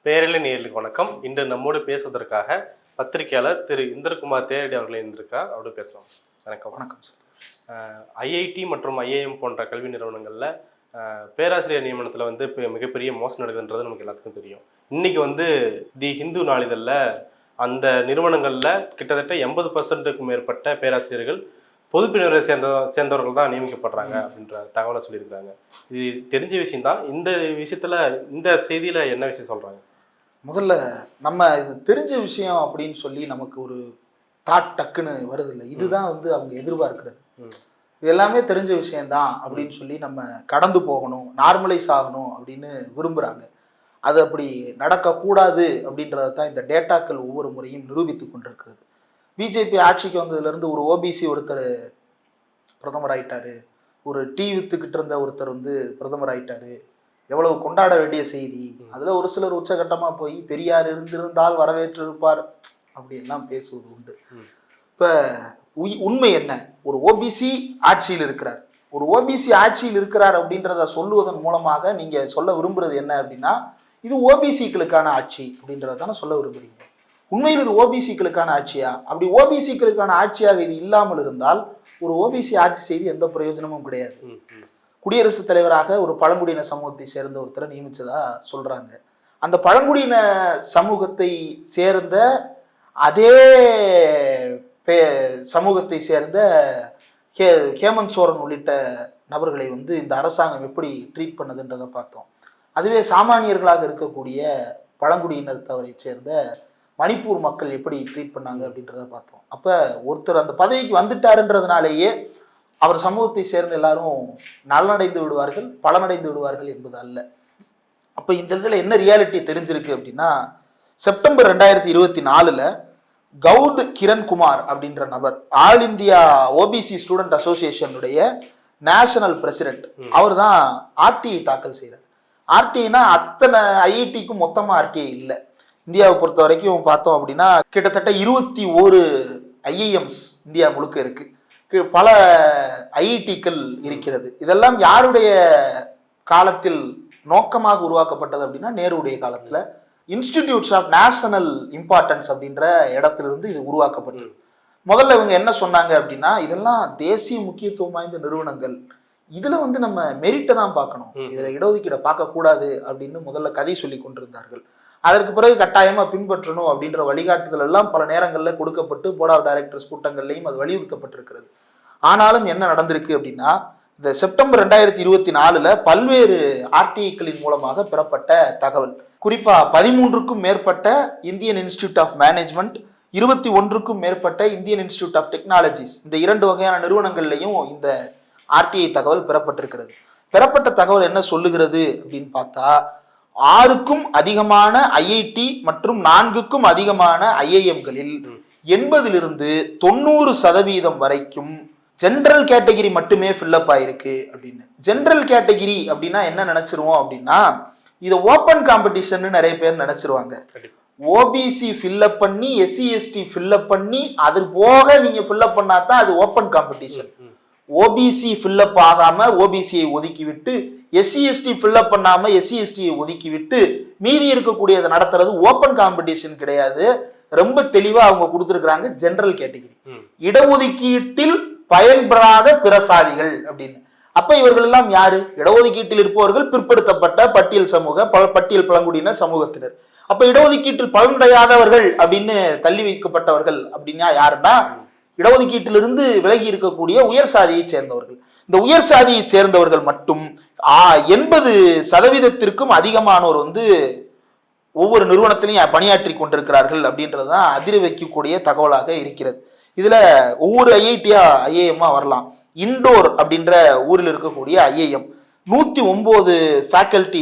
பேரலை நேயர்களுக்கு வணக்கம். இன்று நம்மோடு பேசுவதற்காக பத்திரிகையாளர் திரு இந்திரகுமார் தேரடி அவர்கள் இருந்திருக்கார். அவரோட பேசலாம். வணக்கம். வணக்கம் சார். ஐஐடி மற்றும் ஐஏஎம் போன்ற கல்வி நிறுவனங்களில் பேராசிரியர் நியமனத்தில் வந்து இப்போ மிகப்பெரிய மோசம் நடக்குதுன்றது நமக்கு எல்லாத்துக்கும் தெரியும். இன்றைக்கி தி ஹிந்து நாளிதழில் அந்த நிறுவனங்களில் கிட்டத்தட்ட 80% மேற்பட்ட பேராசிரியர்கள் பொதுப்பிரிவை சேர்ந்தவர்கள் தான் நியமிக்கப்படுறாங்க அப்படின்ற தகவலை சொல்லியிருக்காங்க. இது தெரிஞ்ச விஷயம்தான். இந்த விஷயத்தில் இந்த செய்தியில் என்ன விஷயம் சொல்கிறாங்க? முதல்ல நம்ம இது தெரிஞ்ச விஷயம் அப்படின்னு சொல்லி நமக்கு ஒரு டக்குன்னு வருது இல்லை. இதுதான் அவங்க எதிர்பார்க்கிறது. இது எல்லாமே தெரிஞ்ச விஷயம்தான் அப்படின்னு சொல்லி நம்ம கடந்து போகணும், நார்மலைஸ் ஆகணும் அப்படின்னு விரும்புகிறாங்க. அது அப்படி நடக்கக்கூடாது அப்படின்றத தான் இந்த டேட்டாக்கள் ஒவ்வொரு முறையும் நிரூபித்து கொண்டிருக்கிறது. பிஜேபி ஆட்சிக்கு வந்ததுலேருந்து ஒரு ஓபிசி ஒருத்தர் பிரதமர் ஆயிட்டாரு, ஒரு டீ வித்துக்கிட்டு இருந்த ஒருத்தர் பிரதமர் ஆயிட்டாரு. எவ்வளவு கொண்டாட வேண்டிய செய்தி. அதில் ஒரு சிலர் உச்சகட்டமாக போய் பெரியார் இருந்திருந்தால் வரவேற்றிருப்பார் அப்படின்லாம் பேசுவது உண்டு. இப்போ உண்மை என்ன? ஒரு ஓபிசி ஆட்சியில் இருக்கிறார். ஒரு ஓபிசி ஆட்சியில் இருக்கிறார் அப்படின்றத சொல்லுவதன் மூலமாக நீங்கள் சொல்ல விரும்புறது என்ன அப்படின்னா, இது ஓபிசிக்களுக்கான ஆட்சி அப்படின்றத தானே சொல்ல விரும்புறீங்க. உண்மையில் இது ஓபிசிக்களுக்கான ஆட்சியா? அப்படி ஓபிசிக்களுக்கான ஆட்சியாக இது இல்லாமல் இருந்தால் ஒரு ஓபிசி ஆட்சி செய்து எந்த பிரயோஜனமும் கிடையாது. குடியரசுத் தலைவராக ஒரு பழங்குடியின சமூகத்தை சேர்ந்த ஒருத்தரை நியமிச்சதா சொல்றாங்க. அந்த பழங்குடியின சமூகத்தை சேர்ந்த அதே சமூகத்தை சேர்ந்த ஹேமந்த் சோரன் உள்ளிட்ட நபர்களை இந்த அரசாங்கம் எப்படி ட்ரீட் பண்ணுதுன்றதை பார்த்தோம். அதுவே சாமானியர்களாக இருக்கக்கூடிய பழங்குடியினத்தவரை சேர்ந்த மணிப்பூர் மக்கள் எப்படி ட்ரீட் பண்ணாங்க அப்படின்றத பார்த்தோம். அப்போ ஒருத்தர் அந்த பதவிக்கு வந்துட்டாருன்றதுனாலேயே அவர் சமூகத்தை சேர்ந்த எல்லாரும் நலனடைந்து விடுவார்கள், பலனடைந்து விடுவார்கள் என்பது அல்ல. அப்போ இந்த இடத்துல என்ன ரியாலிட்டி தெரிஞ்சிருக்கு அப்படின்னா, செப்டம்பர் 2024 கவுத் கிரண்குமார் அப்படின்ற நபர் ஆல் இந்தியா ஓபிசி ஸ்டூடெண்ட் அசோசியேஷனுடைய நேஷனல் பிரசிடென்ட். அவர் தான் ஆர்டிஐ தாக்கல் செய்கிறார். ஆர்டிஐனா அத்தனை ஐஐடிக்கும் மொத்தமாக ஆர்டிஐ இல்லை. இந்தியாவை பொறுத்த வரைக்கும் பார்த்தோம் அப்படின்னா கிட்டத்தட்ட 21 ஐஐஎம்ஸ் இந்தியா முழுக்க இருக்கு. பல ஐஐடிக்கள் இருக்கிறது. இதெல்லாம் யாருடைய காலத்தில் நோக்கமாக உருவாக்கப்பட்டது அப்படின்னா, நேருடைய காலத்தில் இன்ஸ்டிடியூட்ஸ் ஆஃப் நேஷனல் இம்பார்ட்டன்ஸ் அப்படின்ற இடத்திலிருந்து இது உருவாக்கப்பட்டது. முதல்ல இவங்க என்ன சொன்னாங்க அப்படின்னா, இதெல்லாம் தேசிய முக்கியத்துவம் வாய்ந்த நிறுவனங்கள், இதுல நம்ம மெரிட்டை தான் பார்க்கணும், இதுல இடஒதுக்கீடை பார்க்கக்கூடாது அப்படின்னு முதல்ல கதை சொல்லி கொண்டிருந்தார்கள். அதற்கு பிறகு கட்டாயமா பின்பற்றணும் அப்படின்ற வழிகாட்டுதல் எல்லாம் பல நேரங்களில் கொடுக்கப்பட்டு போர்ட் ஆஃப் டைரக்டர்ஸ் கூட்டங்கள்லையும் அது வலியுறுத்தப்பட்டிருக்கிறது. ஆனாலும் என்ன நடந்திருக்கு அப்படின்னா, இந்த செப்டம்பர் 2024 பல்வேறு ஆர்டிஐக்களின் மூலமாக பெறப்பட்ட தகவல், குறிப்பா 13க்கும் மேற்பட்ட இந்தியன் இன்ஸ்டிடியூட் ஆஃப் மேனேஜ்மெண்ட், 21க்கும் மேற்பட்ட இந்தியன் இன்ஸ்டிடியூட் ஆஃப் டெக்னாலஜிஸ், இந்த 2 வகையான நிறுவனங்கள்லையும் இந்த ஆர்டிஐ தகவல் பெறப்பட்டிருக்கிறது. பெறப்பட்ட தகவல் என்ன சொல்லுகிறது அப்படின்னு பார்த்தா, 6க்கும் அதிகமான ஐஐடி மற்றும் 4க்கும் அதிகமான ஐஐஎம்களில் 80லிருந்து 90% வரைக்கும் ஜென்ரல் கேட்டகிரி மட்டுமே ஃபில்லப் ஆயிருக்கு அப்படின்னு. ஜென்ரல் கேட்டகிரி அப்படின்னா என்ன நினைச்சிருவோம் அப்படின்னா, இதை ஓப்பன் காம்படிஷன் நிறைய பேர் நினைச்சிருவாங்க. ஓபிசி ஃபில்லப் பண்ணி எஸ்சி எஸ்டி ஃபில்லப் பண்ணி அது போக நீங்க ஃபில்லப் பண்ணாதான் அது ஓப்பன் காம்படிஷன். ஓபிசி ஃபில்லப் ஆகாம ஓபிசியை ஒதுக்கிவிட்டு, எஸ்சி எஸ்டி ஃபில்லப் பண்ணாம எஸ்சி எஸ்டியை ஒதுக்கிவிட்டு மீதி இருக்கக்கூடியதை நடத்துறது ஓப்பன் காம்படிஷன் கிடையாது. ரொம்ப தெளிவா அவங்க கொடுத்துருக்காங்க ஜெனரல் கேட்டகிரி, இடஒதுக்கீட்டில் பயன்பெறாத பிற சாதிகள் அப்படின்னு. அப்ப இவர்கள் எல்லாம் யாரு? இடஒதுக்கீட்டில் இருப்பவர்கள் பிற்படுத்தப்பட்ட பட்டியல் சமூக பட்டியல் பழங்குடியின சமூகத்தினர். அப்ப இடஒதுக்கீட்டில் பலனடையாதவர்கள் அப்படின்னு தள்ளி வைக்கப்பட்டவர்கள் அப்படின்னா யாருன்னா, இடஒதுக்கீட்டிலிருந்து விலகி இருக்கக்கூடிய உயர் சாதியை சேர்ந்தவர்கள். இந்த உயர் சாதியை சேர்ந்தவர்கள் மட்டும் 80% அதிகமானோர் ஒவ்வொரு நிறுவனத்திலையும் பணியாற்றி கொண்டிருக்கிறார்கள் அப்படின்றதுதான் அதிர வைக்கக்கூடிய தகவலாக இருக்கிறது. இதுல ஒவ்வொரு ஐஐடியா ஐஏஎம்மா வரலாம். இண்டோர் அப்படின்ற ஊரில் இருக்கக்கூடிய ஐஏஎம் 109 ஃபேக்கல்டி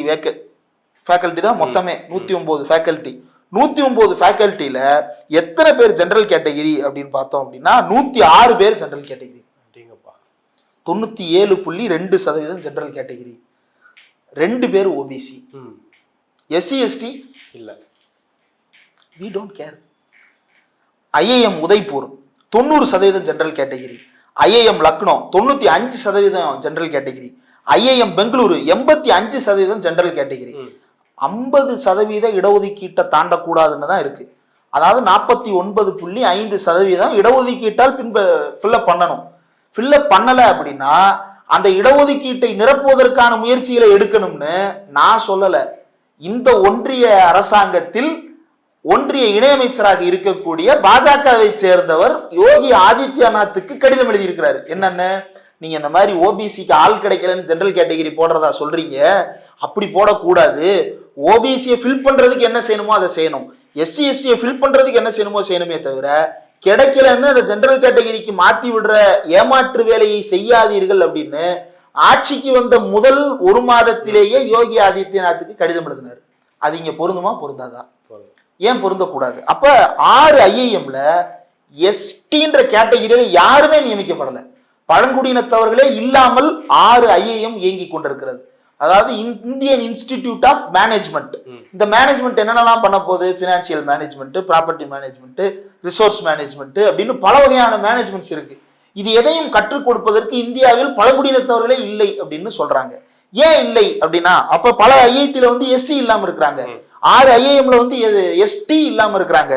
தான் மொத்தமே. 109 ஃபேக்கல்டி. 109 ஃபேக்கல்ட்டியில எத்தனை பேர் ஜெனரல் கேட்டகிரி அப்படின்னு பார்த்தோம் அப்படின்னா 106 பேர் ஜெனரல் கேட்டகிரி. 97.2% ஜெனரல் கேட்டகிரி, 2 பேர் ஓபிசி. எஸ்சி எஸ்டி இல்ல, we don't care. IIM Udaipur 90% general category, IIM Lucknow 95% general category, IIM Bengaluru 85% general category, 50% இடஒதுக்கீட்டை தாண்டக்கூடாதுன்னு தான் இருக்கு. அதாவது 49.5% இடஒதுக்கீட்டால் ஃபில்லப் பண்ணணும். ஃபில்லப் பண்ணலை அப்படின்னா அந்த இடஒதுக்கீட்டை நிரப்புவதற்கான முயற்சிகளை எடுக்கணும்னு நான் சொல்லலை. இந்த ஒன்றிய அரசாங்கத்தில் ஒன்றிய இணையமைச்சராக இருக்கக்கூடிய பாஜகவை சேர்ந்தவர் யோகி ஆதித்யநாத்துக்கு கடிதம் எழுதியிருக்கிறாரு. என்னன்னு, நீங்க இந்த மாதிரி ஓபிசிக்கு ஆள் கிடைக்கலன்னு ஜெனரல் கேட்டகரி போடுறதா சொல்றீங்க, அப்படி போடக்கூடாது. ஓபிசியை ஃபில் பண்றதுக்கு என்ன செய்யணுமோ அதை செய்யணும், எஸ்சி எஸ்டியை ஃபில் பண்றதுக்கு என்ன செய்யணுமோ செய்யணுமே தவிர கிடைக்கலன்னு அதை ஜெனரல் கேட்டகரிக்கு மாத்தி விடுற ஏமாற்று வேலையை செய்யாதீர்கள் அப்படின்னு ஆட்சிக்கு வந்த முதல் ஒரு மாதத்திலேயே யோகி ஆதித்யநாத்துக்கு கடிதம் எழுதினார். அது இங்க பொருந்துமா பொருந்தாதா? ஏன் பொருந்தக்கூடாது? அப்ப 6 IIMல எஸ்டின்ற கேட்டகிரியில யாருமே நியமிக்கப்படலை. பழங்குடியினத்தவர்களே இல்லாமல் 6 IIM இயங்கி கொண்டிருக்கிறது. அதாவது இந்தியன் இன்ஸ்டிடியூட் ஆஃப் மேனேஜ்மெண்ட். இந்த மேனேஜ்மெண்ட் என்னென்னலாம் பண்ண போகுது? Financial management, property management, resource management அப்படின்னு பல வகையான மேனேஜ்மெண்ட்ஸ் இருக்கு. இது எதையும் கற்றுக் கொடுப்பதற்கு இந்தியாவில் பழங்குடியினத்தவர்களே இல்லை அப்படின்னு சொல்றாங்க. ஏன் இல்லை அப்படின்னா, அப்ப பல ஐஐடில வந்து எஸ்சி இல்லாம இருக்கிறாங்க, 6 IIMல வந்து எஸ்டி இல்லாம இருக்கிறாங்க.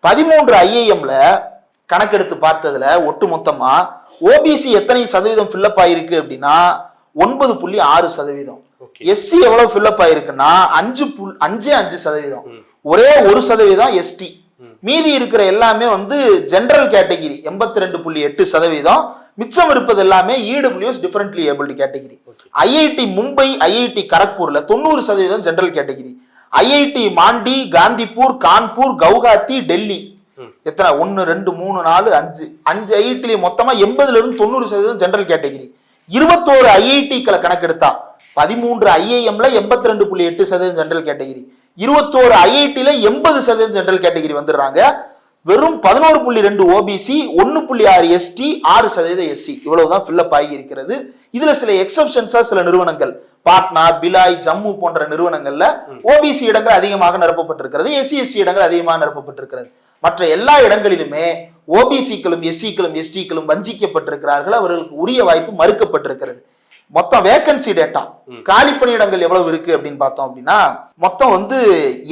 13 IIMல கணக்கெடுத்து பார்த்ததுல ஒட்டு மொத்தமா ஓபிசி எத்தனை சதவீதம் ஃபில்லப் ஆயிருக்கு அப்படின்னா 9.6%. எஸ்சி எவ்வளவு ஃபில்லப் ஆயிருக்குன்னா 5.5%. ஒரே 1% எஸ்டி. மீதி இருக்கிற எல்லாமே வந்து ஜெனரல் கேட்டகிரி 82.8%. மிச்சம் இருப்பது எல்லாமே EWS differently abled category. IIT Mumbai, IIT கரக்பூர்ல 90% general category. IIT Mandi, Gandhipur, Kanpur, Guwahati, Delhi எத்தனை 1 2 3 4 5 ஐஐடில மொத்தமா 80ல இருந்து 90% general category. 21 ஐஐடிக்களை கணக்கெடுத்தா 13 IIMல 82.8% general category, 21 ஐஐடில 80% general category வந்துடுறாங்க. வெறும் 11.2 ஓபிசி, 1.6 எஸ்டி, 6% எஸ்சி, இவ்வளவுதான் ஃபில்லப் ஆகி இருக்கிறது. இதுல சில எக்ஸப்ஷன்ஸா சில நிறுவனங்கள், பாட்னா, பிலாய், ஜம்மு போன்ற நிறுவனங்கள்ல ஓபிசி இடங்கள் அதிகமாக நிரப்பப்பட்டிருக்கிறது, எஸ்சி எஸ்டி இடங்கள் அதிகமாக நிரப்பப்பட்டிருக்கிறது. மற்ற எல்லா இடங்களிலுமே ஓபிசிக்களும் எஸ்சிக்களும் எஸ்டிக்களும் வஞ்சிக்கப்பட்டிருக்கிறார்கள், அவர்களுக்கு உரிய வாய்ப்பு மறுக்கப்பட்டிருக்கிறது. மொத்தம் வேகன்சி டேட்டா, காலி பணியிடங்கள் எவ்வளவு இருக்கு அப்படின்னு பார்த்தோம் அப்படின்னா மொத்தம் வந்து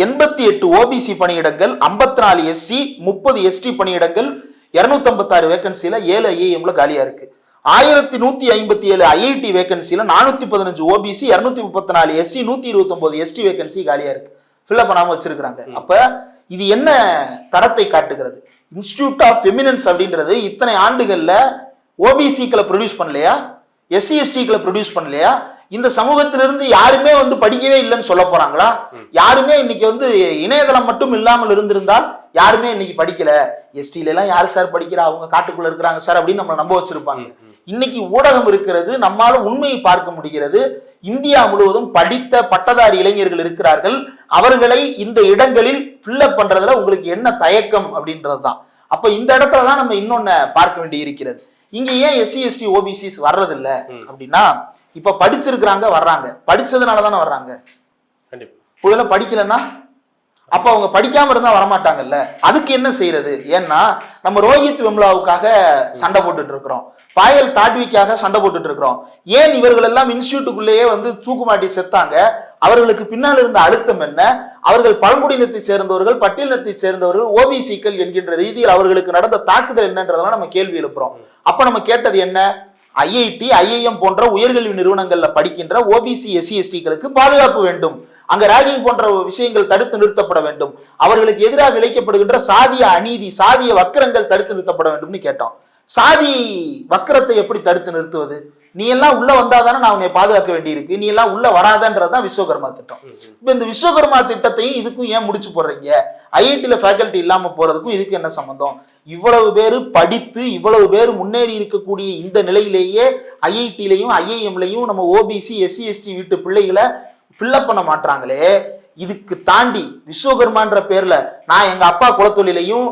88 ஓபிசி பணியிடங்கள், 54 எஸ்சி, 30 எஸ்டி பணியிடங்கள், 256 வேகன்சில 7 ஐஐஎம்ல காலியா இருக்கு. 1157 ஐஐடி வேகன்சில 415 ஓபிசி, 234 எஸ்சி, 129 எஸ்டி வேகன்சி காலியா இருக்கு, ஃபில் பண்ணாம வச்சிருக்காங்க. அப்ப இது என்ன தரத்தை காட்டுகிறது? இன்ஸ்டிடியூட் ஆஃப் எமினன்ஸ் அப்படின்றது இத்தனை ஆண்டுகள்ல ஓபிசிக்களை ப்ரொடியூஸ் பண்ணலையா, எஸ்சி எஸ்டிக்களை ப்ரொடியூஸ் பண்ணலையா? இந்த சமூகத்திலிருந்து யாருமே வந்து படிக்கவே இல்லைன்னு சொல்ல போறாங்களா? யாருமே இன்னைக்கு வந்து இணையதளம் மட்டும் இல்லாமல் இருந்திருந்தால் யாருமே இன்னைக்கு படிக்கல, எஸ்டில எல்லாம் யாரு சார் படிக்கிறா, அவங்க காட்டுக்குள்ள இருக்கிறாங்க சார் அப்படின்னு நம்ம நம்ப வச்சிருப்பாங்க. இன்னைக்கு ஊடகம் இருக்கிறது, நம்மால உண்மையை பார்க்க முடிகிறது. இந்தியா முழுவதும் படித்த பட்டதாரி இளைஞர்கள் இருக்கிறார்கள். அவர்களை இந்த இடங்களில் ஃபில்லப் பண்றதுல உங்களுக்கு என்ன தயக்கம் அப்படின்றதுதான். அப்ப இந்த இடத்துலதான் நம்ம இன்னொன்னு பார்க்க வேண்டி இருக்கிறது. இங்க ஏன் எஸ்சி எஸ்டி ஓபிசிஸ் வர்றது இல்ல அப்படின்னா, இப்ப படிச்சிருக்கிறாங்க வர்றாங்க, படிச்சதுனால தானே வர்றாங்க. ஒருவேளை படிக்கலன்னா அப்ப அவங்க படிக்காம இருந்தா வரமாட்டாங்கல்ல. அதுக்கு என்ன செய்யறது? ஏன்னா நம்ம ரோஹித் வெம்லாவுக்காக சண்டை போட்டுட்டு இருக்கிறோம், பாயல் தாட்விக்காக சண்டை போட்டுட்டு இருக்கிறோம். ஏன் இவர்கள் எல்லாம் இன்ஸ்டிடியூட்டுக்குள்ளேயே வந்து தூக்குமாட்டி செத்தாங்க? அவர்களுக்கு பின்னால் இருந்த அழுத்தம் என்ன? அவர்கள் பழங்குடியினத்தை சேர்ந்தவர்கள், பட்டியலினத்தை சேர்ந்தவர்கள், ஓபிசிக்கள் என்கின்ற ரீதியில் அவர்களுக்கு நடந்த தாக்குதல் என்னன்றதெல்லாம் நம்ம கேள்வி எழுப்புறோம். அப்ப நம்ம கேட்டது என்ன? ஐஐடி, ஐஐஎம் போன்ற உயர்கல்வி நிறுவனங்கள்ல படிக்கின்ற ஓபிசி எஸ்சி எஸ்டிகளுக்கு பாதுகாப்பு வேண்டும், அங்க ராகிங் போன்ற விஷயங்கள் தடுத்து நிறுத்தப்பட வேண்டும், அவர்களுக்கு எதிராக இழைக்கப்படுகின்ற சாதிய அநீதி, சாதிய வக்கிரங்கள் தடுத்து நிறுத்தப்பட வேண்டும்னு கேட்டோம். சாதி வக்கிரத்தை எப்படி தடுத்து நிறுத்துவது? நீ எல்லாம் உள்ள வந்தாதானே நான் உன்னை பாதுகாக்க வேண்டி இருக்கு, நீ எல்லாம் உள்ள வராதன்றதுதான் விஸ்வகர்மா திட்டம். இப்ப இந்த விஸ்வகர்மா திட்டத்தையும் இதுக்கும் ஏன் முடிச்சு போடுறீங்க? ஐஐடில ஃபேக்கல்டி இல்லாம போறதுக்கும் இதுக்கு என்ன சம்பந்தம்? இவ்வளவு பேரு படித்து இவ்வளவு பேர் முன்னேறி இருக்கக்கூடிய இந்த நிலையிலேயே ஐஐடிலையும் ஐஐஎம்லையும் நம்ம ஓபிசி எஸ்சி எஸ்டி வீட்டு பிள்ளைகளை ஃபில்லப் பண்ண மாட்டாங்களே. இதுக்கு தாண்டி விஸ்வகர்மான்ற பேர்ல நான் எங்க அப்பா குலத்தொழிலையும்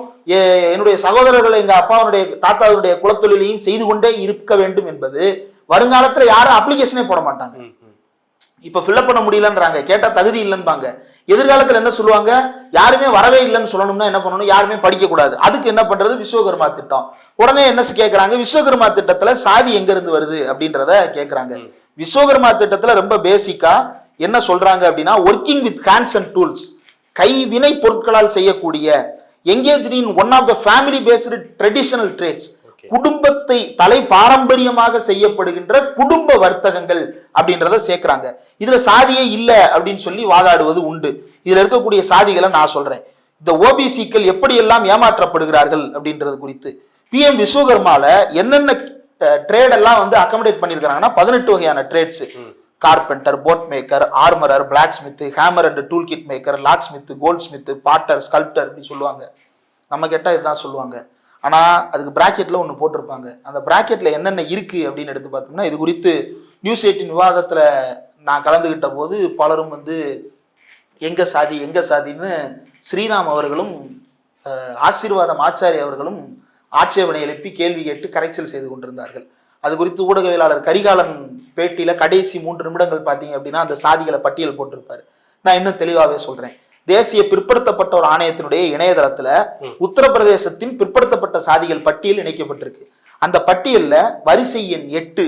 என்னுடைய சகோதரர்கள் எங்க அப்பாவுடைய தாத்தாவுடைய குலத்தொழிலையும் செய்து கொண்டே இருக்க வேண்டும் என்பது வருங்காலத்துல யாரும் அப்ளிகேஷனே போட மாட்டாங்க. இப்ப ஃபில்லப் பண்ண முடியலன்றாங்க, கேட்டா தகுதி இல்லைன்பாங்க. எதிர்காலத்துல என்ன சொல்லுவாங்க? யாருமே வரவே இல்லைன்னு சொல்லணும்னா என்ன பண்ணணும்? யாருமே படிக்க கூடாது. அதுக்கு என்ன பண்றது? விஸ்வகர்மா திட்டம். உடனே என்ன கேட்கறாங்க? விஸ்வகர்மா திட்டத்துல சாதி எங்க இருந்து வருது அப்படின்றத கேட்கறாங்க. விஸ்வகர்மா திட்டத்துல ரொம்ப பேசிக்கா என்ன சொல்றாங்க அப்படின்னா, working with hands and tools, கைவினை பொருட்களால் செய்யக்கூடிய, engage in one of the family based traditional trades, குடும்பத்தை தலை பாரம்பரியமாக செய்யப்படுகின்ற குடும்ப வர்த்தகங்கள் அப்படின்றத சேர்க்கிறாங்க. இதுல சாதியே இல்ல அப்படின்னு சொல்லி வாதாடுவது உண்டு. இதுல இருக்கக்கூடிய சாதிகளை நான் சொல்றேன். இந்த ஓபிசிக்கள் எப்படி எல்லாம் ஏமாற்றப்படுகிறார்கள் அப்படின்றது குறித்து PM விஸ்வகர்மால என்னென்ன ட்ரேட் எல்லாம் வந்து அக்கமடேட் பண்ணிருக்காங்கன்னா 18 வகையான trades. Carpenter, boat maker, armourer, black smith, hammer and tool kit maker, lock smith, gold smith, potter, sculptor அப்படி சொல்லுவாங்க. நம்ம கேட்டா இதுதான் சொல்லுவாங்க. ஆனா அதுக்கு பிராக்கெட்ல ஒன்று போட்டிருப்பாங்க. அந்த பிராக்கெட்ல என்னென்ன இருக்கு அப்படின்னு எடுத்து பார்த்தோம்னா, இது குறித்து நியூஸ் 18 விவாதத்துல நான் கலந்துகிட்ட போது பலரும் வந்து எங்க சாதின்னு ஸ்ரீராம் அவர்களும் ஆசீர்வாதம் ஆச்சாரி அவர்களும் ஆட்சேபனை எழுப்பி கேள்வி கேட்டு கரைச்சல் செய்து கொண்டிருந்தார்கள். அது குறித்து ஊடகவியலாளர் கரிகாலன் பேட்டியில கடைசி 3 நிமிடங்கள் பார்த்தீங்க அப்படின்னா அந்த சாதிகளை பட்டியல் போட்டிருப்பாரு. நான் இன்னும் தெளிவாகவே சொல்றேன். தேசிய பிற்படுத்தப்பட்ட ஒரு ஆணையத்தினுடைய இணையதளத்துல உத்தரப்பிரதேசத்தின் பிற்படுத்தப்பட்ட சாதிகள் பட்டியல் இணைக்கப்பட்டிருக்கு. அந்த பட்டியல்ல வரிசை எண் 8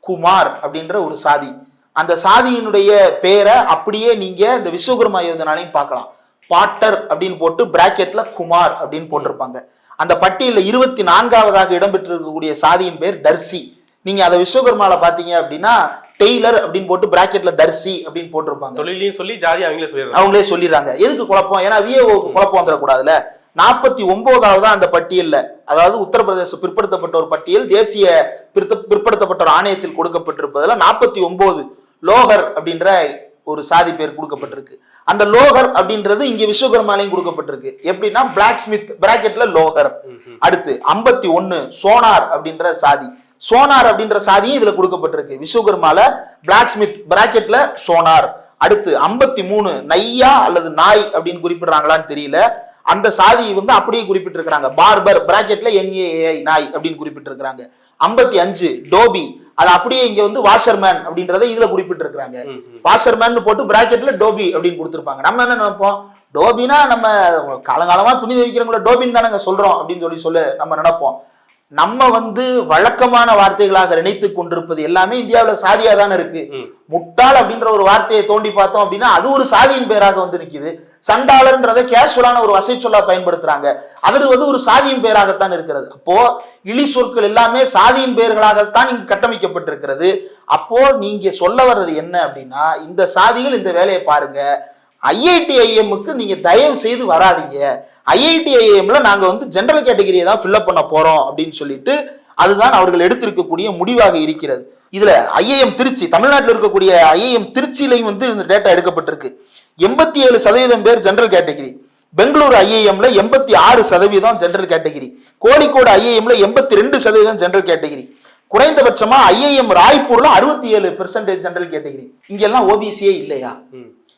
குமார் அப்படின்ற ஒரு சாதி. அந்த சாதியினுடைய பேரை அப்படியே நீங்க இந்த விஸ்வகர்மா யோஜனாலையும் பார்க்கலாம். பாட்டர் அப்படின்னு போட்டு பிராக்கெட்ல குமார் அப்படின்னு போட்டிருப்பாங்க. அந்த பட்டியலில் 24வது இடம்பெற்றிருக்கக்கூடிய சாதியின் பேர் டர்சி. நீங்க அதை விஸ்வகர்மால பாத்தீங்க அப்படின்னா டெய்லர் அப்படின்னு போட்டு பிராக்கெட்ல டர்சி அப்படின்னு போட்டிருப்பாங்க. தொழிலையும் சொல்லி ஜாதி அவங்களே சொல்லிடுறாங்க. எதுக்கு குழப்பம்? ஏன்னா விஏஓக்கு குழப்பம் வந்துடக்கூடாதுல. 49வது அந்த பட்டியல்ல, அதாவது உத்தரப்பிரதேச பிற்படுத்தப்பட்ட ஒரு பட்டியல் தேசிய பிற்படுத்தப்பட்ட ஒரு ஆணையத்தில் கொடுக்கப்பட்டிருப்பதுல 49 லோகர் அப்படின்ற ஒரு சாதி பேர் கொடுக்கப்பட்டிருக்கு. அந்த லோகர் அப்படின்றது இங்க விஸ்வகர்மாலையும் கொடுக்கப்பட்டிருக்கு. எப்படின்னா பிளாக் ஸ்மித் பிராக்கெட்ல லோகர். அடுத்து 51 சோனார் அப்படின்ற சாதி. சோனார் அப்படின்ற சாதியும் இதுல கொடுக்கப்பட்டிருக்கு. விஸ்வகர்மால பிளாக் ஸ்மித் பிராக்கெட்ல சோனார். அடுத்து 53 நையா அல்லது நாய் அப்படின்னு குறிப்பிடுறாங்களான்னு தெரியல. அந்த சாதி வந்து அப்படியே குறிப்பிட்டிருக்கிறாங்க. பார்பர் பிராக்கெட்ல NAI நாய் அப்படின்னு குறிப்பிட்டிருக்கிறாங்க. 55 டோபி, அது அப்படியே இங்க வந்து வாஷர்மேன் அப்படின்றத இதுல குறிப்பிட்டிருக்கிறாங்க. வாஷர்மேன் போட்டு பிராக்கெட்ல டோபி அப்படின்னு கொடுத்திருப்பாங்க. நம்ம என்ன நினைப்போம்? டோபினா நம்ம காலங்காலமா துணி துவைக்கிறவங்கள டோபின்னு தானே சொல்றோம் அப்படின்னு சொல்லி நம்ம நினைப்போம். நம்ம வந்து வழக்கமான வார்த்தைகளாக நினைத்து கொண்டிருப்பது எல்லாமே இந்தியாவில் சாதியா தானே இருக்கு. முட்டாள் அப்படின்ற ஒரு வார்த்தையை தோண்டி பார்த்தோம் அப்படின்னா அது ஒரு சாதியின் பெயராக வந்து நிக்குது. சண்டாளர்ன்றதை கேஷுவலான ஒரு வசை சொல்லா பயன்படுத்துறாங்க. அது வந்து ஒரு சாதியின் பெயராகத்தான் இருக்கிறது. அப்போ இழி சொற்கள் எல்லாமே சாதியின் பெயர்களாகத்தான் இங்கு கட்டமைக்கப்பட்டிருக்கிறது. அப்போ நீங்க சொல்ல வர்றது என்ன அப்படின்னா, இந்த சாதிகள் இந்த வேலையை பாருங்க, IITIMக்கு நீங்க தயவு செய்து வராதீங்க, IITIMல நாங்க வந்து ஜெனரல் கேட்டகரியை தான் ஃபில்அப் பண்ண போறோம் அப்படின்னு சொல்லிட்டு அதுதான் அவர்கள் எடுத்திருக்கக்கூடிய முடிவாக இருக்கிறது. இதுல IIM திருச்சி, தமிழ்நாட்டில் இருக்கக்கூடிய IIM திருச்சியிலையும் வந்து இந்த டேட்டா எடுக்கப்பட்டிருக்கு. 87% பேர் ஜெனரல் கேட்டகரி. பெங்களூரு IIMல 86% ஜெனரல் கேட்டகரி. கோழிக்கோடு IIMல 82% ஜெனரல் கேட்டகரி. குறைந்தபட்சமா IIM ராய்ப்பூர்ல 67% ஜெனரல் கேட்டகரி. இங்க எல்லாம் ஓபிசியே இல்லையா?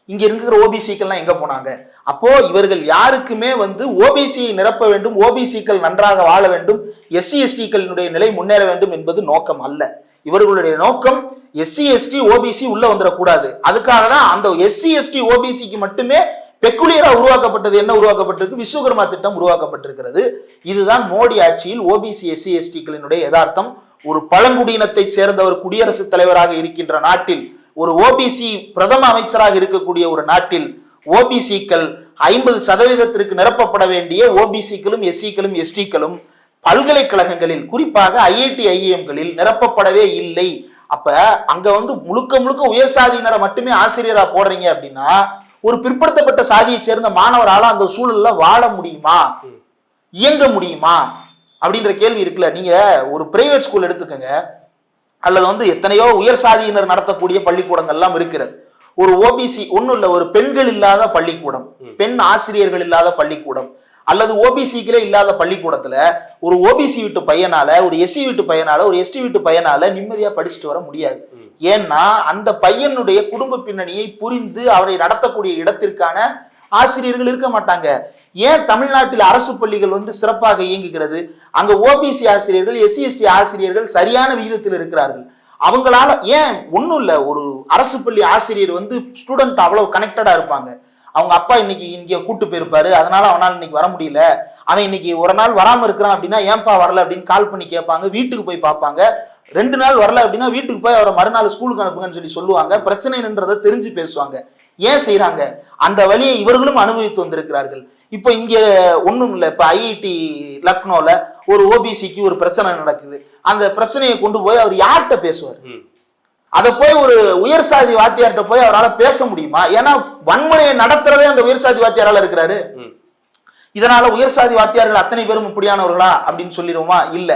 இங்க இருக்கிற ஓபிசிக்கள்லாம் எங்க போனாங்க? அப்போ இவர்கள் யாருக்குமே வந்து ஓபிசியை நிரப்ப வேண்டும், ஓபிசிக்கள் நன்றாக வாழ வேண்டும், SC STக்களினுடைய நிலை முன்னேற வேண்டும் என்பது நோக்கம் அல்ல. இவர்களுடைய நோக்கம் SC ST OBC உள்ள வந்துடக்கூடாது. அதுக்காக தான் அந்த SC ST OBCக்கு மட்டுமே பெக்குலியரா உருவாக்கப்பட்டது. என்ன உருவாக்கப்பட்டிருக்கு? விஸ்வகர்மா திட்டம் உருவாக்கப்பட்டிருக்கிறது. இதுதான் மோடி ஆட்சியில் OBC SC STக்களினுடைய யதார்த்தம். ஒரு பழங்குடியினத்தை சேர்ந்தவர் குடியரசுத் தலைவராக இருக்கின்ற நாட்டில், ஒரு OBC பிரதம அமைச்சராக இருக்கக்கூடிய ஒரு நாட்டில் OBCக்கள் 50% நிரப்பப்பட வேண்டிய OBCக்களும் SCக்களும் STக்களும் பல்கலைக்கழகங்களில் குறிப்பாக IITIMகளில் நிரப்பப்படவே இல்லை. அப்ப அங்க வந்து முழுக்க முழுக்க உயர் சாதியினரை மட்டுமே ஆசிரியரா போடுறீங்க அப்படின்னா ஒரு பிற்படுத்தப்பட்ட சாதியை சேர்ந்த மாணவரால அந்த சூழல்ல வாழ முடியுமா, இயங்க முடியுமா அப்படின்ற கேள்வி இருக்குல்ல. நீங்க ஒரு பிரைவேட் ஸ்கூல் எடுத்துக்கங்க, அல்லது வந்து எத்தனையோ உயர் சாதியினர் நடத்தக்கூடிய பள்ளிக்கூடங்கள் எல்லாம் இருக்கிறது. ஒரு OBC ஒன்னும் இல்ல, ஒரு பெண்கள் இல்லாத பள்ளிக்கூடம், பெண் ஆசிரியர்கள் இல்லாத பள்ளிக்கூடம், அல்லது ஓபிசிக்களே இல்லாத பள்ளிக்கூடத்துல ஒரு OBC வீட்டு பையனால, ஒரு SC வீட்டு பையனால, ஒரு ST வீட்டு பையனால நிம்மதியா படிச்சுட்டு வர முடியாது. ஏன்னா அந்த பையனுடைய குடும்ப பின்னணியை புரிந்து அவரை நடத்தக்கூடிய இடத்திற்கான ஆசிரியர்கள் இருக்க மாட்டாங்க. ஏன் தமிழ்நாட்டில் அரசு பள்ளிகள் வந்து சிறப்பாக இயங்குகிறது? அங்க OBC ஆசிரியர்கள், SC ST ஆசிரியர்கள் சரியான விகிதத்தில் இருக்கிறார்கள். அவங்களால ஏன் ஒன்றும் இல்லை, ஒரு அரசு பள்ளி ஆசிரியர் வந்து ஸ்டூடெண்ட் அவ்வளவு கனெக்டடா இருப்பாங்க. அவங்க அப்பா இன்னைக்கு இங்க கூட்டு போயிருப்பாரு, அதனால அவனால் இன்னைக்கு வர முடியல, அவன் இன்னைக்கு ஒரு நாள் வராம இருக்கிறான் அப்படின்னா ஏன்பா வரல அப்படின்னு கால் பண்ணி கேட்பாங்க, வீட்டுக்கு போய் பார்ப்பாங்க. 2 நாள் வரல அப்படின்னா வீட்டுக்கு போய் அவரை மறுநாள் ஸ்கூலுக்கு அனுப்புங்கன்னு சொல்லுவாங்க. பிரச்சனைன்றதை தெரிஞ்சு பேசுவாங்க. ஏன் செய்யறாங்க? அந்த வழியை இவர்களும் அனுபவித்து வந்திருக்கிறார்கள். இப்போ இங்க ஒண்ணும் இல்லை. இப்ப ஐஐடி லக்னோல ஒரு ஓபிசிக்கு ஒரு பிரச்சனை நடக்குது. அந்த பிரச்சனையை கொண்டு போய் அவர் யார்கிட்ட பேசுவார்? அதை போய் ஒரு உயர் சாதி வாத்தியார்கிட்ட போய் அவரால் பேச முடியுமா? ஏன்னா வன்முறையை நடத்துறதே அந்த உயர் சாதி வாத்தியாரால இருக்கிறாரு. இதனால உயர் சாதி வாத்தியார்கள் அத்தனை பேரும் இப்படியானவர்களா அப்படின்னு சொல்லிடுவோமா? இல்ல.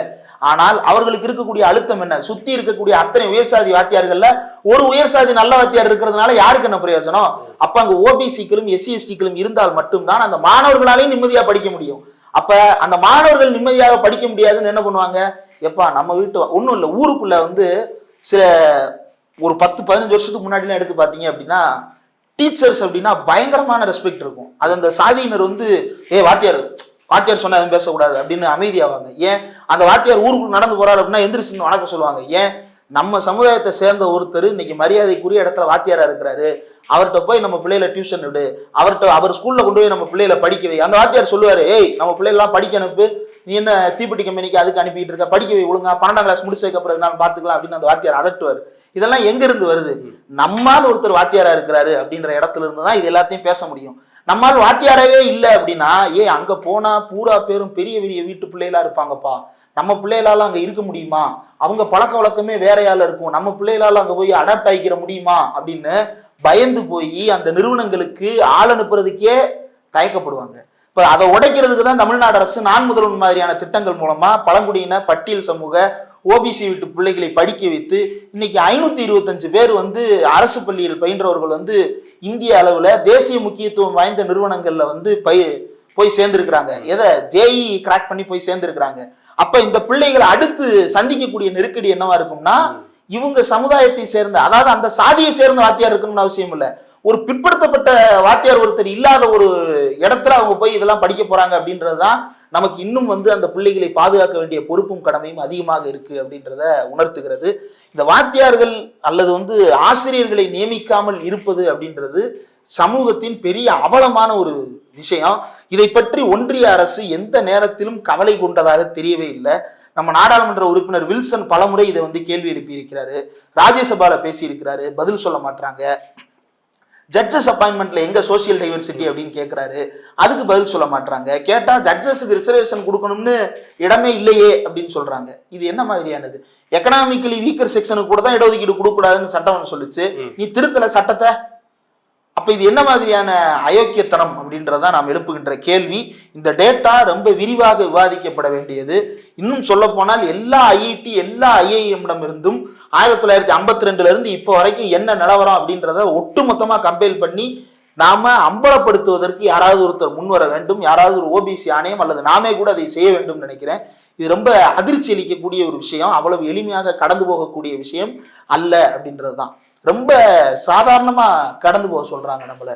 ஆனால் அவர்களுக்கு இருக்கக்கூடிய அழுத்தம் என்ன? சுத்தி இருக்கக்கூடிய அத்தனை உயர் சாதி வாத்தியார்கள்ல ஒரு உயர் சாதி நல்ல வாத்தியார் இருக்கிறதுனால யாருக்கு என்ன பிரயோஜனம்? அப்ப அங்க ஓபிசிக்களும் எஸ்சிஎஸ்டிக்களும் இருந்தால் மட்டும்தான் அந்த மாணவர்களாலையும் நிம்மதியா படிக்க முடியும். அப்ப அந்த மாணவர்கள் நிம்மதியாக படிக்க முடியாதுன்னு என்ன பண்ணுவாங்க? எப்பா நம்ம வீட்டு ஒன்றும் இல்லை, ஊருக்குள்ள சில ஒரு 10-15 வருஷத்துக்கு முன்னாடிலாம் எடுத்து பார்த்தீங்க அப்படின்னா டீச்சர்ஸ் அப்படின்னா பயங்கரமான ரெஸ்பெக்ட் இருக்கும். அது அந்த சாதியினர் வாத்தியார் சொன்னா எதுவும் பேசக்கூடாது அப்படின்னு அமைதியாவாங்க. ஏன்? அந்த வாத்தியார் ஊருக்குள்ள நடந்து போறாரு அப்படின்னா எந்திரிச்சு வணக்கம் சொல்லுவாங்க. ஏன்? நம்ம சமுதாயத்தை சேர்ந்த ஒருத்தர் இன்னைக்கு மரியாதைக்குரிய இடத்துல வாத்தியாரா இருக்கிறாரு, அவர்கிட்ட போய் நம்ம பிள்ளைகளை டியூஷன் விடு, அவர் ஸ்கூல்ல கொண்டு போய் நம்ம பிள்ளைகளை படிக்க வை. அந்த வாத்தியார் சொல்லுவாரு, ஏய் நம்ம பிள்ளைகள்லாம் படிக்க அனுப்பு, நீ என்ன தீப்பெட்டி கம்பெனிக்கு அதுக்கு அனுப்பிட்டு இருக்க, படிக்க வை ஒழுங்கா, 12ஆம் கிளாஸ் முடிச்சதுக்கு அப்புறம் என்னாலும் பாத்துக்கலாம் அப்படின்னு அந்த வாத்தியார் அதட்டுவார். இதெல்லாம் எங்க இருந்து வருது? நம்மால் ஒருத்தர் வாத்தியாரா இருக்கிறாரு அப்படின்ற இடத்துல இருந்து தான் இது எல்லாத்தையும் பேச முடியும். நம்மால் வாத்தியாரவே இல்லை அப்படின்னா அங்க போனா பூரா பேரும் பெரிய பெரிய வீட்டு பிள்ளைகளா இருப்பாங்கப்பா, நம்ம பிள்ளைகளால அங்க இருக்க முடியுமா? அவங்க பழக்க வழக்கமே வேறையால இருக்கும், நம்ம பிள்ளைகளால அங்க போய் அடாப்ட் ஆகிக்கிற முடியுமா அப்படின்னு பயந்து போய் அந்த நிறுவனங்களுக்கு ஆள் அனுப்புறதுக்கே தயக்கப்படுவாங்க. இப்ப அதை உடைக்கிறதுக்கு தான் தமிழ்நாடு அரசு நான் முதல்வன் மாதிரியான திட்டங்கள் மூலமா பழங்குடியின பட்டியல் சமூக ஓபிசி வீட்டு பிள்ளைகளை படிக்க வைத்து இன்னைக்கு 525 பேர் அரசு பள்ளியில் பயின்றவர்கள் இந்திய அளவுல தேசிய முக்கியத்துவம் வாய்ந்த நிறுவனங்கள்ல போய் சேர்ந்திருக்கிறாங்க. எதை ஜேஇ கிராக் பண்ணி போய் சேர்ந்திருக்கிறாங்க. அப்ப இந்த பிள்ளைகளை அடுத்து சந்திக்கக்கூடிய நெருக்கடி என்னவா இருக்கும்னா, இவங்க சமுதாயத்தை சேர்ந்த, அதாவது அந்த சாதியை சேர்ந்த வாத்தியார் இருக்கணும்னு அவசியம் இல்லை, ஒரு பிற்படுத்தப்பட்ட வாத்தியார் ஒருத்தர் இல்லாத ஒரு இடத்துல அவங்க போய் இதெல்லாம் படிக்க போறாங்க அப்படின்றதுதான் நமக்கு இன்னும் அந்த பிள்ளைகளை பாதுகாக்க வேண்டிய பொறுப்பும் கடமையும் அதிகமாக இருக்கு அப்படின்றத உணர்த்துகிறது. இந்த வாத்தியார்கள் அல்லது ஆசிரியர்களை நியமிக்காமல் இருப்பது அப்படின்றது சமூகத்தின் பெரிய அவலமான ஒரு விஷயம். இதை பற்றி ஒன்றிய அரசு எந்த நேரத்திலும் கவலை கொண்டதாக தெரியவே இல்லை. நம்ம நாடாளுமன்ற உறுப்பினர் வில்சன் பலமுறை இதை கேள்வி எழுப்பி இருக்கிறாரு, ராஜ்யசபால பேசி இருக்கிறாரு, பதில் சொல்ல மாட்டாங்க. ஜட்ஜஸ் அப்பாயின்மெண்ட்ல எங்க சோசியல் டைவர்சிட்டி அப்படின்னு கேட்கிறாரு, அதுக்கு பதில் சொல்ல மாட்டாங்க. கேட்டா ஜட்ஜஸுக்கு ரிசர்வேஷன் கொடுக்கணும்னு இடமே இல்லையே அப்படின்னு சொல்றாங்க. இது என்ன மாதிரியானது? எக்கனாமிக்கலி வீக்கர் செக்ஷனுக்கு கூட தான் இடஒதுக்கீடு கொடுக்க கூடாதுன்னு சட்டம் சொல்லிச்சு, நீ திருத்தல சட்டத்தை. அப்ப இது என்ன மாதிரியான அயோக்கியத்தனம் அப்படின்றத நாம் எழுப்புகின்ற கேள்வி. இந்த டேட்டா ரொம்ப விரிவாக விவாதிக்கப்பட வேண்டியது. இன்னும் சொல்ல போனால் எல்லா ஐஐடி எல்லா ஐஐஎம்மிடம் இருந்தும் 1952 இருந்து இப்போ வரைக்கும் என்ன நிலவரம் அப்படின்றத ஒட்டுமொத்தமா கம்பேர் பண்ணி நாம அம்பலப்படுத்துவதற்கு யாராவது ஒருத்தர் முன்வர வேண்டும். யாராவது ஒரு ஓபிசி ஆணையம் அல்லது நாமே கூட அதை செய்ய வேண்டும் நினைக்கிறேன். இது ரொம்ப அதிர்ச்சி அளிக்கக்கூடிய ஒரு விஷயம், அவ்வளவு எளிமையாக கடந்து போகக்கூடிய விஷயம் அல்ல அப்படின்றது தான். ரொம்ப சாதாரணமா கடந்து போக சொல்றாங்க நம்மள.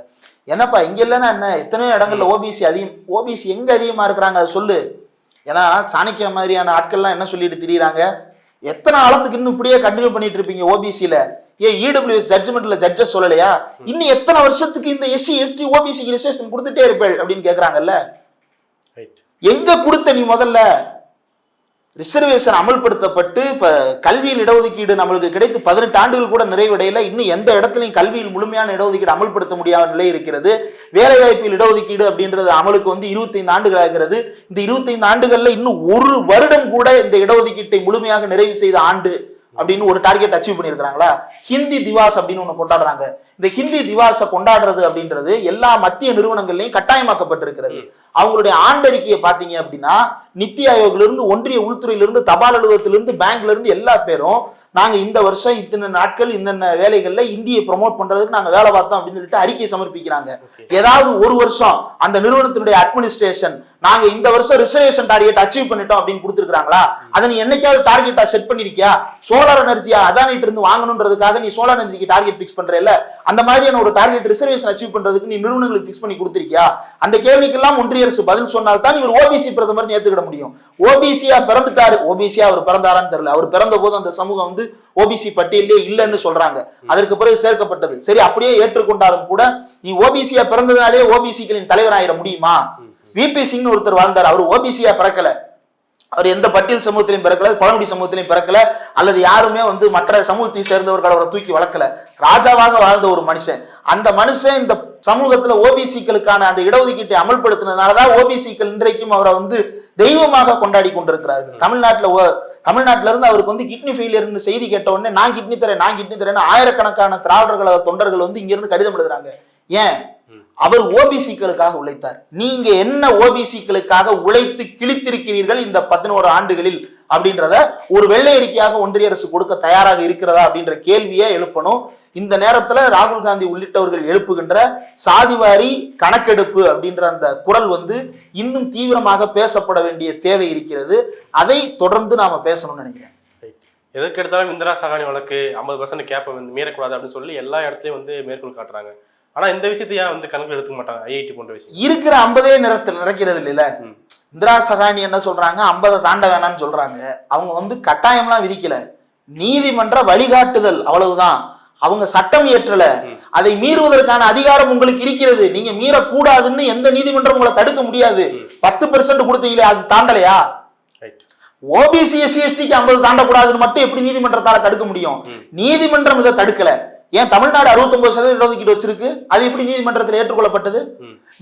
என்னப்பா இங்க இல்லைன்னா என்ன, எத்தனையோ இடங்கள்ல ஓபிசி அதிகம், ஓபிசி எங்க அதிகமா இருக்கிறாங்க அதை சொல்லு. ஏன்னா சாணக்கிய மாதிரியான ஆட்கள்லாம் என்ன சொல்லிட்டு திரியிறாங்க, எத்தனை காலத்துக்கு இன்னும் இப்படியே கண்டினியூ பண்ணிட்டு இருப்பீங்க ஓபிசியில? இடபிள்யூஎஸ் ஜட்ஜ்மெண்ட்ல ஜட்ஜஸ் சொல்லலையா? இன்னும் எத்தனை வருஷத்துக்கு இந்த எஸ்சி எஸ்டி ஓபிசிக்கு ரிசர்வேஷன் கொடுத்துட்டே இருப்பேள் அப்படின்னு கேட்கறாங்கல்ல. எங்க கொடுத்த நீ முதல்ல ரிசர்வேஷன் அமல்படுத்தப்பட்டு இப்ப கல்வியில் இடஒதுக்கீடு நம்மளுக்கு கிடைத்து 18 ஆண்டுகள் கூட நிறைவடையில. இன்னும் எந்த இடத்துலையும் கல்வியில் முழுமையான இடஒதுக்கீடு அமல்படுத்த முடியாத நிலை இருக்கிறது. வேலைவாய்ப்பில் இடஒதுக்கீடு அப்படின்றது அமலுக்கு 25 ஆண்டுகள் ஆகிறது. இந்த 25 ஆண்டுகள்ல இன்னும் ஒரு வருடம் கூட இந்த இடஒதுக்கீட்டை முழுமையாக நிறைவு செய்த ஆண்டு அப்படின்னு ஒரு டார்கெட் அச்சீவ் பண்ணியிருக்கிறாங்களா? ஹிந்தி திவாஸ் அப்படின்னு ஒண்ணு கொண்டாடுறாங்க. இந்த ஹிந்தி திவாஸை கொண்டாடுறது அப்படின்றது எல்லா மத்திய நிறுவனங்கள்லையும் கட்டாயமாக்கப்பட்டிருக்கிறது. அவங்களுடைய ஆண்டறிக்கையை பாத்தீங்க அப்படின்னா நித்தி ஆயோக்ல இருந்து, ஒன்றிய உள்துறையிலிருந்து, தபால் அலுவலகத்திலிருந்து, பேங்க்ல இருந்து எல்லா பேரும் நாங்க இந்த வருஷம் இத்தனை நாட்கள் இன்னென்ன வேலைகள்ல இந்தியை ப்ரொமோட் பண்றதுக்கு நாங்க வேலை பார்த்தோம் அப்படின்னு சொல்லிட்டு அறிக்கை சமர்ப்பிக்கிறாங்க. ஏதாவது ஒரு வருஷம் அந்த நிறுவனத்தினுடைய அட்மினிஸ்ட்ரேஷன் நாங்க இந்த வருஷம் ரிசர்வேஷன் டார்கெட் அச்சீவ் பண்ணிட்டோம் அப்படின்னு கொடுத்துருக்காங்களா? அதை நீ என்னைக்காவது டார்கெட்டா செட் பண்ணிருக்கியா? சோலார் எனர்ஜியா அதானிட்டு இருந்து வாங்கணுன்றதுக்காக நீ சோலார் எனர்ஜிக்கு டார்கெட் பிக்ஸ் பண்றேல்ல, அந்த மாதிரியான ஒரு டார்கெட் ரிசர்வேஷன் அச்சீவ் பண்றதுக்கு நீ நிறுவனங்களுக்கு பிக்ஸ் பண்ணி கொடுத்திருக்கியா? அந்த கேள்விக்கெல்லாம் ஒன்றிய அரசு பதில் சொன்னால் தான் இவர் ஓபிசி பிரதமர் ஏத்துக்கிட முடியும். ஓபிசியா பிறந்துட்டாரு, ஓபிசியா அவர் பிறந்தாரான்னு தெரியல. அவர் பிறந்த போது அந்த சமூகம் ஓபிசி பட்டியலே இல்லைன்னு சொல்றாங்க, அதற்கு பிறகு சேர்க்கப்பட்டது. சரி, அப்படியே ஏற்றுக்கொண்டாலும் கூட நீ ஓபிசியா பிறந்ததுனாலே ஓபிசிகளின் தலைவர் ஆயிட முடியுமா? விபி சிங் ஒருத்தர் வாழ்ந்தார், அவர் ஓபிசியா பிறக்கல, அவர் எந்த பட்டியல் சமூகத்திலையும் பிறக்கல, பழங்குடி சமூகத்திலையும் பிறக்கல, அல்லது யாருமே வந்து மற்ற சமூகத்தை சேர்ந்தவர்கள் அவரை தூக்கி வளர்க்கல. ராஜாவாக வாழ்ந்த ஒரு மனுஷன். அந்த மனுஷன் இந்த சமூகத்துல ஓபிசிக்களுக்கான அந்த இடஒதுக்கீட்டை அமல்படுத்தினதுனாலதான் ஓபிசிக்கள் இன்றைக்கும் அவரை வந்து தெய்வமாக கொண்டாடி கொண்டிருக்கிறார்கள். தமிழ்நாட்டுல இருந்து அவருக்கு வந்து கிட்னி ஃபெயிலியர்னு செய்தி கேட்ட உடனே நான் கிட்னி தரேன் ஆயிரக்கணக்கான திராவிடர்கள தொண்டர்கள் வந்து இங்க இருந்து கடிதம் எழுதுறாங்க. ஏன்? அவர் ஓபிசிக்களுக்காக உழைத்தார். நீங்க என்ன ஓபிசிக்களுக்காக உழைத்து கிழித்திருக்கிறீர்கள் இந்த 11 ஆண்டுகளில் அப்படின்றத ஒரு வெள்ளை அறிக்கையாக ஒன்றிய அரசு கொடுக்க தயாராக இருக்கிறதா அப்படின்ற கேள்வியை எழுப்பணும். இந்த நேரத்துல ராகுல் காந்தி உள்ளிட்டவர்கள் எழுப்புகின்ற சாதிவாரி கணக்கெடுப்பு அப்படின்ற அந்த குரல் வந்து இன்னும் தீவிரமாக பேசப்பட வேண்டிய தேவை இருக்கிறது. அதை தொடர்ந்து நாம பேசணும்னு நினைக்கிறேன். எதற்கு எடுத்தாலும் இந்திரா சகானி வழக்கு 50% கேப்பை வந்து மீறக்கூடாது அப்படின்னு சொல்லி எல்லா இடத்துலயும் வந்து மேற்கோள் காட்டுறாங்க. ஆனா இந்த விஷயத்தையா வந்து கணக்கில் எடுத்துக்க மாட்டாங்க. ஐஐடி போன்ற விஷயம் இருக்கிற 50 நிறைக்கிறது இல்ல. இந்திரா சகானி என்ன சொல்றாங்க, 50 தாண்ட வேணாம்னு சொல்றாங்க. அவங்க வந்து கட்டாயம்லாம் விதிக்கல, நீதிமன்ற வழிகாட்டுதல் அவ்வளவுதான். அவங்க சட்டம் இயற்றல, அதை மீறுவதற்கான அதிகாரம் உங்களுக்கு இருக்கிறது. நீங்க மீறக்கூடாதுன்னு எந்த நீதிமன்றம் உங்களை தடுக்க முடியாது. 10% கொடுத்தீங்களே, அது தாண்டலையா? ஓபிசி எஸ்சி எஸ்டிக்கு 50 தாண்டக்கூடாதுன்னு மட்டும் எப்படி நீதிமன்றத்தால தடுக்க முடியும்? நீதிமன்றம் இதை தடுக்கல. ஏன் தமிழ்நாடு 69% இடஒதுக்கீடு வச்சிருக்கு, அது எப்படி நீதிமன்றத்தில் ஏற்றுக்கொள்ளப்பட்டது?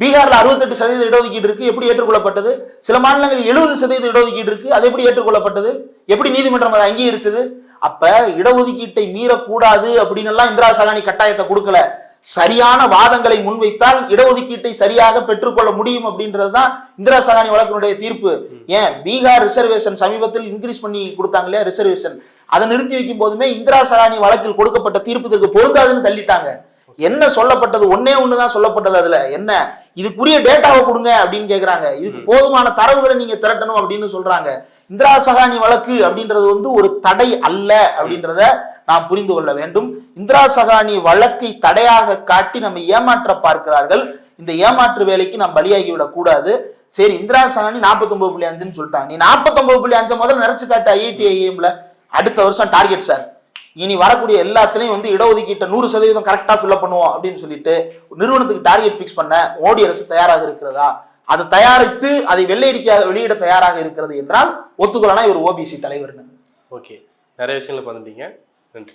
பீகார்ல 68% இடஒதுக்கீடு இருக்கு, எப்படி ஏற்றுக்கொள்ளப்பட்டது? சில மாநிலங்களில் 70% இடஒதுக்கீடு இருக்கு, அது எப்படி ஏற்றுக்கொள்ளப்பட்டது? எப்படி நீதிமன்றம் அதை அங்கீகரிச்சது? அப்ப இடஒதுக்கீட்டை மீறக்கூடாது அப்படின்னு எல்லாம் இந்திரா சகானி கட்டாயத்தை கொடுக்கல. சரியான வாதங்களை முன்வைத்தால் இடஒதுக்கீட்டை சரியாக பெற்றுக்கொள்ள முடியும் அப்படின்றதுதான் இந்திரா சகானி வழக்கினுடைய தீர்ப்பு. ஏன் பீகார் ரிசர்வேஷன் சமீபத்தில் இன்க்ரீஸ் பண்ணி கொடுத்தாங்க இல்லையா ரிசர்வேஷன், அதை நிறுத்தி வைக்கும் போதுமே இந்திரா சகானி வழக்கில் கொடுக்கப்பட்ட தீர்ப்பு இதற்கு பொருந்தாதுன்னு தள்ளிட்டாங்க. என்ன சொல்லப்பட்டது? ஒன்னே ஒண்ணுதான் சொல்லப்பட்டது. அதுல என்ன, இதுக்குரிய டேட்டாவை கொடுங்க அப்படின்னு கேக்குறாங்க. இதுக்கு போதுமான தரவுகளை நீங்க திரட்டணும் அப்படின்னு சொல்றாங்க. இந்திரா சகானி வழக்கு அப்படின்றது வந்து ஒரு தடை அல்ல அப்படின்றத நாம் புரிந்து கொள்ள வேண்டும். இந்திரா சகானி வழக்கை தடையாக காட்டி நம்ம ஏமாற்ற பார்க்கிறார்கள். இந்த ஏமாற்று வேலைக்கு நாம் பலியாகி விடக் கூடாது. சரி, இந்திரா சகானி 49.5 சொல்லிட்டாங்க, நீ 49.5 முதல்ல நிறைச்சு காட்டு ஐஐடி ஐஎம்ல. அடுத்த வருஷம் டார்கெட் சார், இனி வரக்கூடிய எல்லாத்துலயும் வந்து இடஒதுக்கீட்டை 100% கரெக்டா ஃபில்அப் பண்ணுவோம் அப்படின்னு சொல்லிட்டு நிறுவனத்துக்கு டார்கெட் பிக்ஸ் பண்ண மோடி அரசு தயாராக இருக்கிறதா? அதை தயாரித்து அதை வெள்ளை அறிக்கையாக வெளியிட தயாராக இருக்கிறது என்றால் ஒத்துக்கொள்ளலாம் இவர் ஓபிசி தலைவர்னு. ஓகே, நிறைய விஷயங்களை பார்த்துட்டீங்க. நன்றி.